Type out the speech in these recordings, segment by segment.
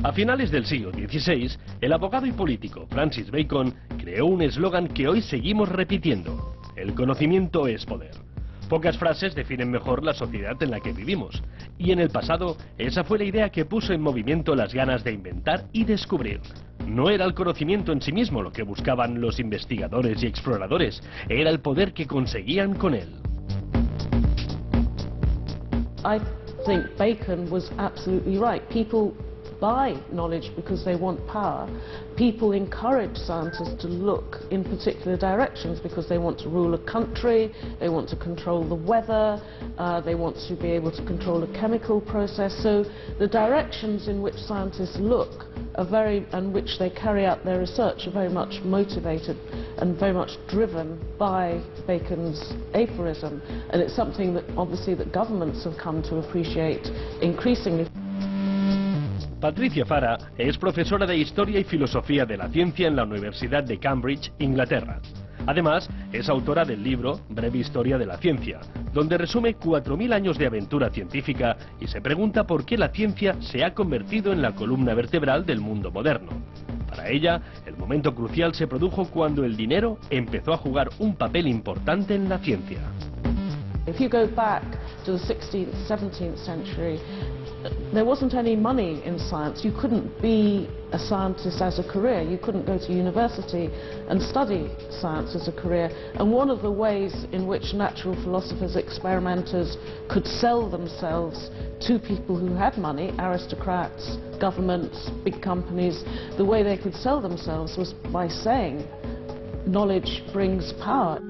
A finales del siglo XVI, el abogado y político Francis Bacon creó un eslogan que hoy seguimos repitiendo: el conocimiento es poder. Pocas frases definen mejor la sociedad en la que vivimos, y en el pasado esa fue la idea que puso en movimiento las ganas de inventar y descubrir. No era el conocimiento en sí mismo lo que buscaban los investigadores y exploradores, era el poder que conseguían con él. I think Bacon was absolutely right. People buy knowledge because they want power. People encourage scientists to look in particular directions because they want to rule a country, they want to control the weather, they want to be able to control a chemical process. So the directions in which scientists look and which they carry out their research are very much motivated and very much driven by Bacon's aphorism, and it's something that obviously that governments have come to appreciate increasingly. Patricia Farah es profesora de Historia y Filosofía de la Ciencia en la Universidad de Cambridge, Inglaterra. Además, es autora del libro Breve Historia de la Ciencia, donde resume 4000 años de aventura científica y se pregunta por qué la ciencia se ha convertido en la columna vertebral del mundo moderno. Para ella, el momento crucial se produjo cuando el dinero empezó a jugar un papel importante en la ciencia. If you go back to the 16th, 17th century, there wasn't any money in science. You couldn't be a scientist as a career. You couldn't go to university and study science as a career. And one of the ways in which natural philosophers, experimenters could sell themselves to people who had money, aristocrats, governments, big companies, the way they could sell themselves was by saying, knowledge brings power.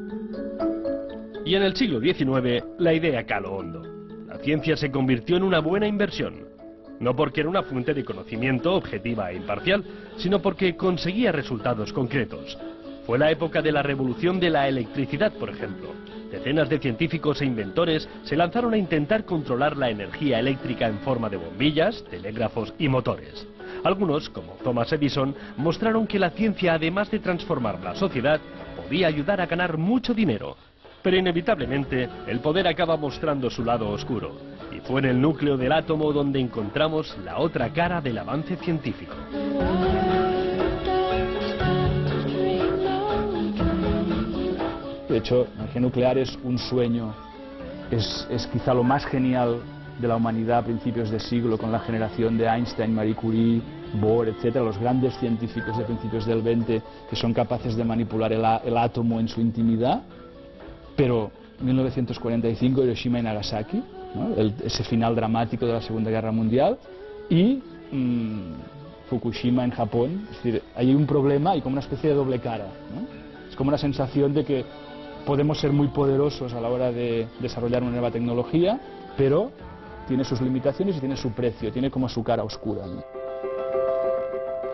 Y en el siglo XIX, la idea caló hondo. La ciencia se convirtió en una buena inversión, no porque era una fuente de conocimiento objetiva e imparcial, sino porque conseguía resultados concretos. Fue la época de la revolución de la electricidad, por ejemplo. Decenas de científicos e inventores se lanzaron a intentar controlar la energía eléctrica en forma de bombillas, telégrafos y motores. Algunos, como Thomas Edison, mostraron que la ciencia, además de transformar la sociedad, podía ayudar a ganar mucho dinero. Pero inevitablemente, el poder acaba mostrando su lado oscuro, y fue en el núcleo del átomo donde encontramos la otra cara del avance científico. De hecho, la energía nuclear es un sueño, es quizá lo más genial de la humanidad a principios de siglo, con la generación de Einstein, Marie Curie, Bohr, etcétera, los grandes científicos de principios del 20 que son capaces de manipular el átomo en su intimidad. Pero 1945, Hiroshima y Nagasaki, ¿no? Ese final dramático de la Segunda Guerra Mundial, y Fukushima en Japón. Es decir, hay un problema y como una especie de doble cara, ¿no? Es como una sensación de que podemos ser muy poderosos a la hora de desarrollar una nueva tecnología, pero tiene sus limitaciones y tiene su precio, tiene como su cara oscura, ¿no?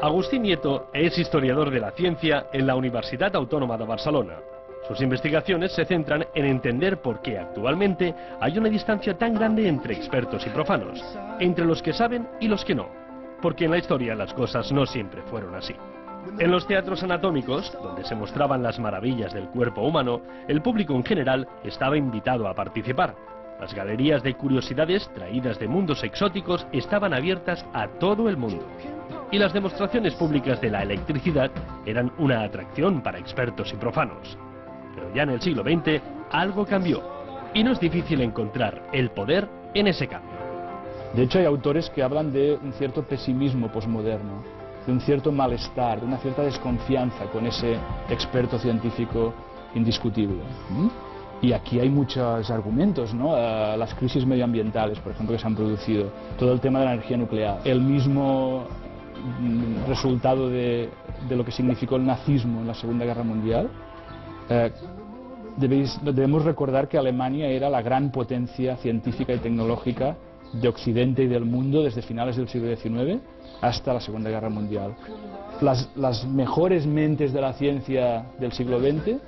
Agustín Nieto es historiador de la ciencia en la Universidad Autónoma de Barcelona. Sus investigaciones se centran en entender por qué actualmente hay una distancia tan grande entre expertos y profanos, entre los que saben y los que no, porque en la historia las cosas no siempre fueron así. En los teatros anatómicos, donde se mostraban las maravillas del cuerpo humano, el público en general estaba invitado a participar. Las galerías de curiosidades traídas de mundos exóticos estaban abiertas a todo el mundo. Y las demostraciones públicas de la electricidad eran una atracción para expertos y profanos. Pero ya en el siglo XX algo cambió, y no es difícil encontrar el poder en ese cambio. De hecho, hay autores que hablan de un cierto pesimismo posmoderno, de un cierto malestar, de una cierta desconfianza con ese experto científico indiscutible. Y aquí hay muchos argumentos, ¿no? Las crisis medioambientales, por ejemplo, que se han producido, todo el tema de la energía nuclear, el mismo resultado de lo que significó el nazismo en la Segunda Guerra Mundial. Debemos recordar que Alemania era la gran potencia científica y tecnológica de Occidente y del mundo desde finales del siglo XIX hasta la Segunda Guerra Mundial. Las mejores mentes de la ciencia del siglo XX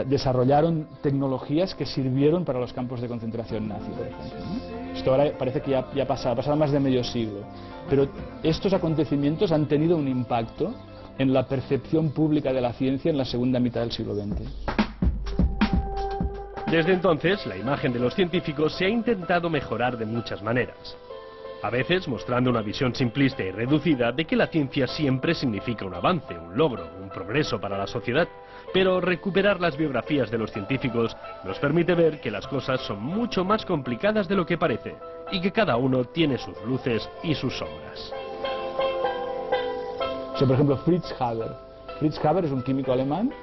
desarrollaron tecnologías que sirvieron para los campos de concentración nazi, por ejemplo, ¿no? Esto ahora parece que ya ha pasado más de medio siglo, pero estos acontecimientos han tenido un impacto en la percepción pública de la ciencia en la segunda mitad del siglo XX. Desde entonces, la imagen de los científicos se ha intentado mejorar de muchas maneras. a veces mostrando una visión simplista y reducida de que la ciencia siempre significa un avance, un logro, un progreso para la sociedad. Pero recuperar las biografías de los científicos nos permite ver que las cosas son mucho más complicadas de lo que parece y que cada uno tiene sus luces y sus sombras. Por ejemplo, Fritz Haber. Fritz Haber es un químico alemán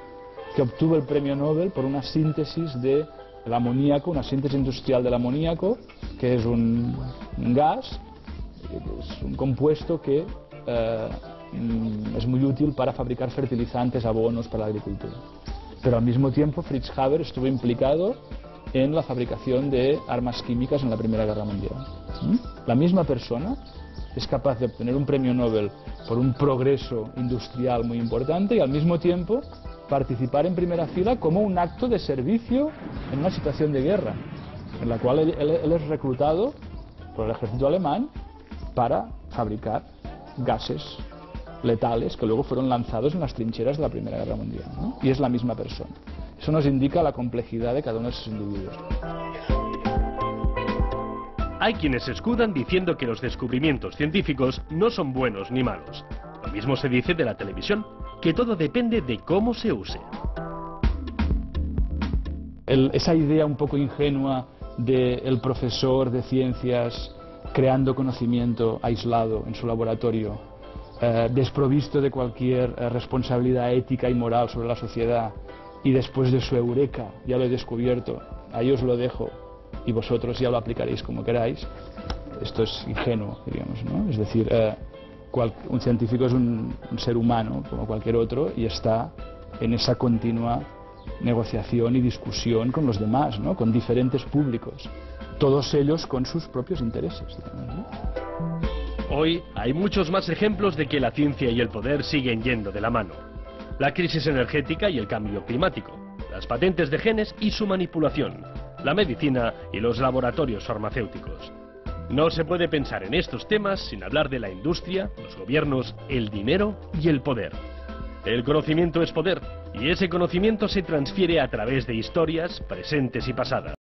que obtuvo el premio Nobel por una síntesis del amoníaco, una síntesis industrial del amoníaco, que es un gas, es un compuesto que es muy útil para fabricar fertilizantes, abonos para la agricultura. Pero al mismo tiempo Fritz Haber estuvo implicado en la fabricación de armas químicas en la Primera Guerra Mundial. La misma persona es capaz de obtener un premio Nobel por un progreso industrial muy importante y al mismo tiempo participar en primera fila como un acto de servicio en una situación de guerra, en la cual él es reclutado por el ejército alemán para fabricar gases letales que luego fueron lanzados en las trincheras de la Primera Guerra Mundial, ¿no? Y es la misma persona. Eso nos indica la complejidad de cada uno de esos individuos. Hay quienes se escudan diciendo que los descubrimientos científicos no son buenos ni malos. Lo mismo se dice de la televisión, que todo depende de cómo se use. Esa idea un poco ingenua del profesor de ciencias creando conocimiento aislado en su laboratorio, desprovisto de cualquier responsabilidad ética y moral sobre la sociedad, y después de su eureka, ya lo he descubierto, ahí os lo dejo y vosotros ya lo aplicaréis como queráis. Esto es ingenuo, diríamos, ¿no? Es decir, un científico es un ser humano como cualquier otro y está en esa continua negociación y discusión con los demás, ¿no? Con diferentes públicos, todos ellos con sus propios intereses, digamos, ¿no? Hoy hay muchos más ejemplos de que la ciencia y el poder siguen yendo de la mano. La crisis energética y el cambio climático, las patentes de genes y su manipulación, la medicina y los laboratorios farmacéuticos. No se puede pensar en estos temas sin hablar de la industria, los gobiernos, el dinero y el poder. El conocimiento es poder, y ese conocimiento se transfiere a través de historias, presentes y pasadas.